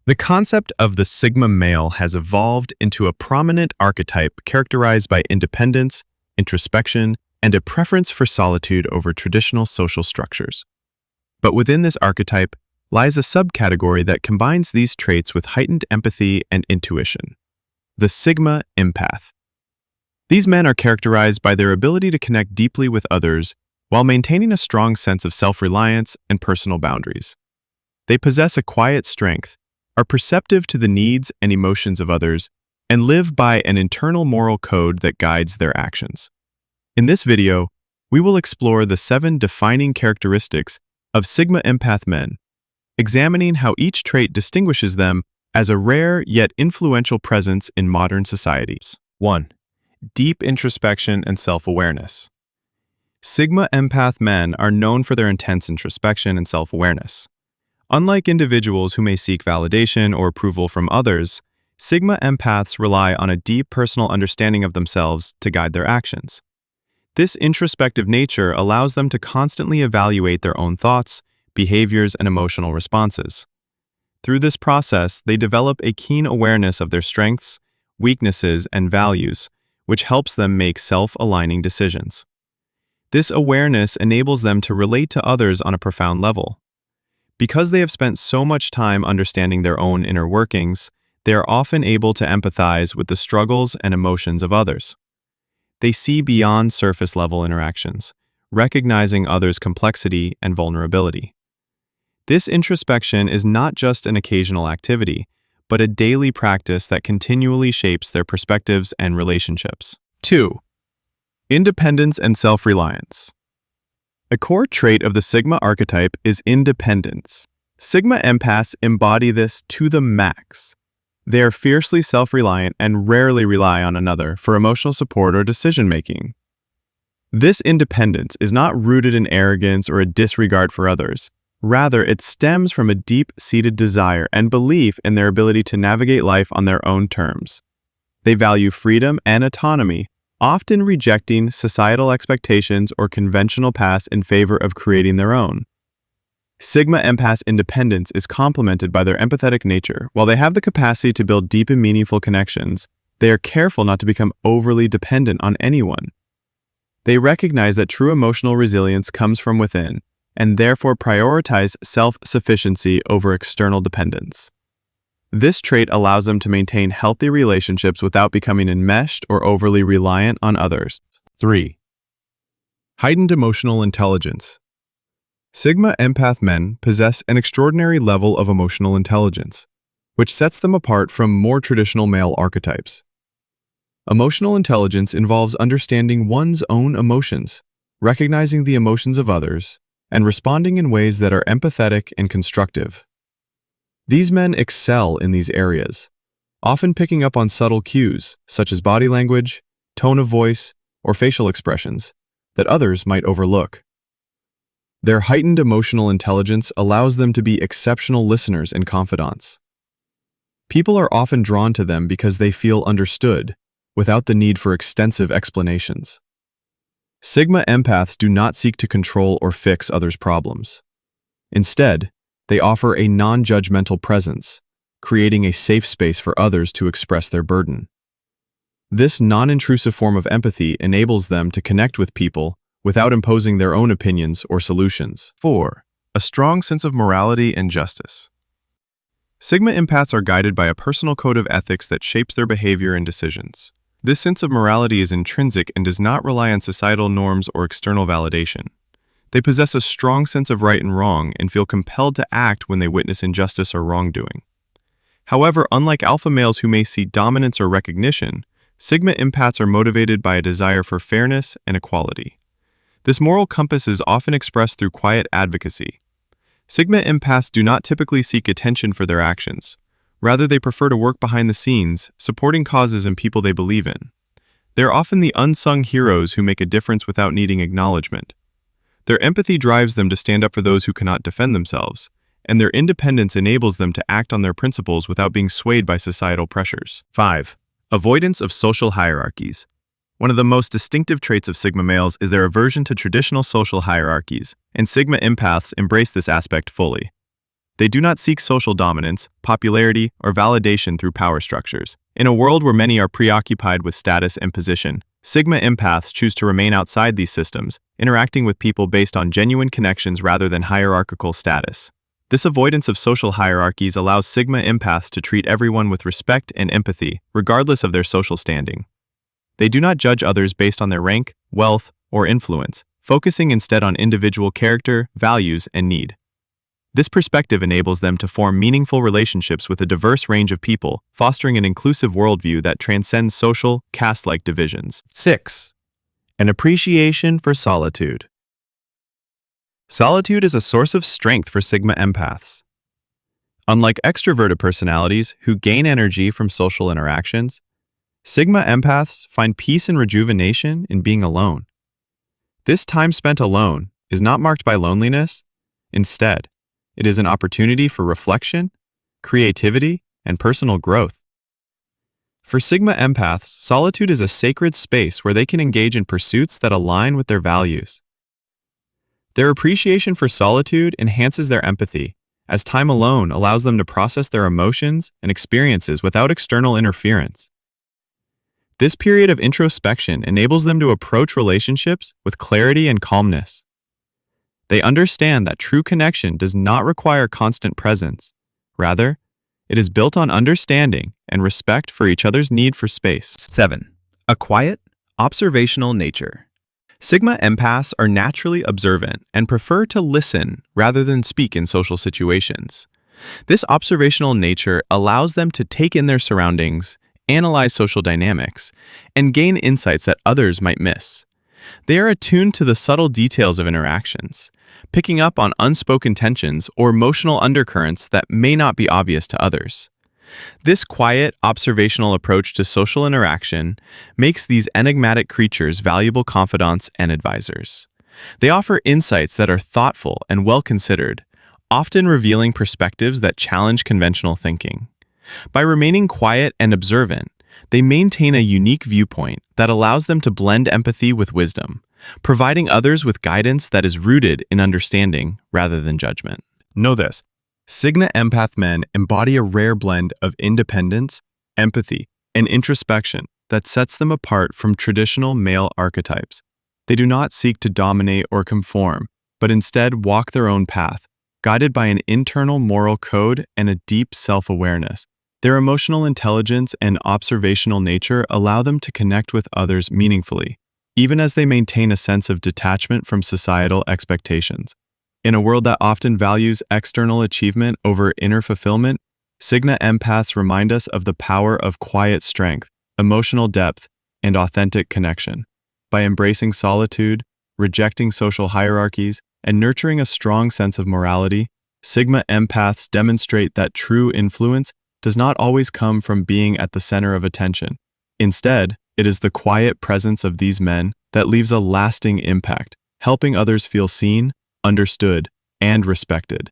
The concept of the Sigma male has evolved into a prominent archetype characterized by independence, introspection, and a preference for solitude over traditional social structures. But within this archetype lies a subcategory that combines these traits with heightened empathy and intuition: the Sigma Empath. These men are characterized by their ability to connect deeply with others while maintaining a strong sense of self-reliance and personal boundaries. They possess a quiet strength, are perceptive to the needs and emotions of others, and live by an internal moral code that guides their actions. In this video, we will explore the 7 defining characteristics of Sigma Empath men, examining how each trait distinguishes them as a rare yet influential presence in modern societies. 1. Deep introspection and self-awareness. Sigma Empath men are known for their intense introspection and self-awareness. Unlike individuals who may seek validation or approval from others, Sigma Empaths rely on a deep personal understanding of themselves to guide their actions. This introspective nature allows them to constantly evaluate their own thoughts, behaviors, and emotional responses. Through this process, they develop a keen awareness of their strengths, weaknesses, and values, which helps them make self-aligning decisions. This awareness enables them to relate to others on a profound level. Because they have spent so much time understanding their own inner workings, they are often able to empathize with the struggles and emotions of others. They see beyond surface-level interactions, recognizing others' complexity and vulnerability. This introspection is not just an occasional activity, but a daily practice that continually shapes their perspectives and relationships. 2. Independence and self-reliance. A core trait of the Sigma archetype is independence. Sigma Empaths embody this to the max. They are fiercely self-reliant and rarely rely on another for emotional support or decision-making. This independence is not rooted in arrogance or a disregard for others. Rather, it stems from a deep-seated desire and belief in their ability to navigate life on their own terms. They value freedom and autonomy, often rejecting societal expectations or conventional paths in favor of creating their own. Sigma Empath's independence is complemented by their empathetic nature. While they have the capacity to build deep and meaningful connections, they are careful not to become overly dependent on anyone. They recognize that true emotional resilience comes from within, and therefore prioritize self-sufficiency over external dependence. This trait allows them to maintain healthy relationships without becoming enmeshed or overly reliant on others. 3. Heightened emotional intelligence. Sigma Empath men possess an extraordinary level of emotional intelligence, which sets them apart from more traditional male archetypes. Emotional intelligence involves understanding one's own emotions, recognizing the emotions of others, and responding in ways that are empathetic and constructive. These men excel in these areas, often picking up on subtle cues, such as body language, tone of voice, or facial expressions, that others might overlook. Their heightened emotional intelligence allows them to be exceptional listeners and confidants. People are often drawn to them because they feel understood, without the need for extensive explanations. Sigma Empaths do not seek to control or fix others' problems. Instead, they offer a non-judgmental presence, creating a safe space for others to express their burden. This non-intrusive form of empathy enables them to connect with people without imposing their own opinions or solutions. 4. A strong sense of morality and justice. Sigma Empaths are guided by a personal code of ethics that shapes their behavior and decisions. This sense of morality is intrinsic and does not rely on societal norms or external validation. They possess a strong sense of right and wrong and feel compelled to act when they witness injustice or wrongdoing. However, unlike alpha males who may see dominance or recognition, Sigma Empaths are motivated by a desire for fairness and equality. This moral compass is often expressed through quiet advocacy. Sigma Empaths do not typically seek attention for their actions. Rather, they prefer to work behind the scenes, supporting causes and people they believe in. They are often the unsung heroes who make a difference without needing acknowledgement. Their empathy drives them to stand up for those who cannot defend themselves, and their independence enables them to act on their principles without being swayed by societal pressures. 5. Avoidance of social hierarchies. One of the most distinctive traits of Sigma males is their aversion to traditional social hierarchies, and Sigma Empaths embrace this aspect fully. They do not seek social dominance, popularity, or validation through power structures. In a world where many are preoccupied with status and position, Sigma empaths choose to remain outside these systems, interacting with people based on genuine connections rather than hierarchical status. This avoidance of social hierarchies allows Sigma empaths to treat everyone with respect and empathy, regardless of their social standing. They do not judge others based on their rank, wealth, or influence, focusing instead on individual character, values, and need. This perspective enables them to form meaningful relationships with a diverse range of people, fostering an inclusive worldview that transcends social, caste-like divisions. 6. An appreciation for solitude. Solitude is a source of strength for Sigma empaths. Unlike extroverted personalities who gain energy from social interactions, Sigma empaths find peace and rejuvenation in being alone. This time spent alone is not marked by loneliness. Instead, it is an opportunity for reflection, creativity, and personal growth. For Sigma empaths, solitude is a sacred space where they can engage in pursuits that align with their values. Their appreciation for solitude enhances their empathy, as time alone allows them to process their emotions and experiences without external interference. This period of introspection enables them to approach relationships with clarity and calmness. They understand that true connection does not require constant presence. Rather, it is built on understanding and respect for each other's need for space. 7. A quiet, observational nature. Sigma empaths are naturally observant and prefer to listen rather than speak in social situations. This observational nature allows them to take in their surroundings, analyze social dynamics, and gain insights that others might miss. They are attuned to the subtle details of interactions, picking up on unspoken tensions or emotional undercurrents that may not be obvious to others. This quiet, observational approach to social interaction makes these enigmatic creatures valuable confidants and advisors. They offer insights that are thoughtful and well-considered, often revealing perspectives that challenge conventional thinking. By remaining quiet and observant, they maintain a unique viewpoint that allows them to blend empathy with wisdom, providing others with guidance that is rooted in understanding rather than judgment. Know this. Sigma empath men embody a rare blend of independence, empathy, and introspection that sets them apart from traditional male archetypes. They do not seek to dominate or conform, but instead walk their own path, guided by an internal moral code and a deep self-awareness. Their emotional intelligence and observational nature allow them to connect with others meaningfully, even as they maintain a sense of detachment from societal expectations. In a world that often values external achievement over inner fulfillment, Sigma empaths remind us of the power of quiet strength, emotional depth, and authentic connection. By embracing solitude, rejecting social hierarchies, and nurturing a strong sense of morality, Sigma empaths demonstrate that true influence does not always come from being at the center of attention. Instead, it is the quiet presence of these men that leaves a lasting impact, helping others feel seen, understood, and respected.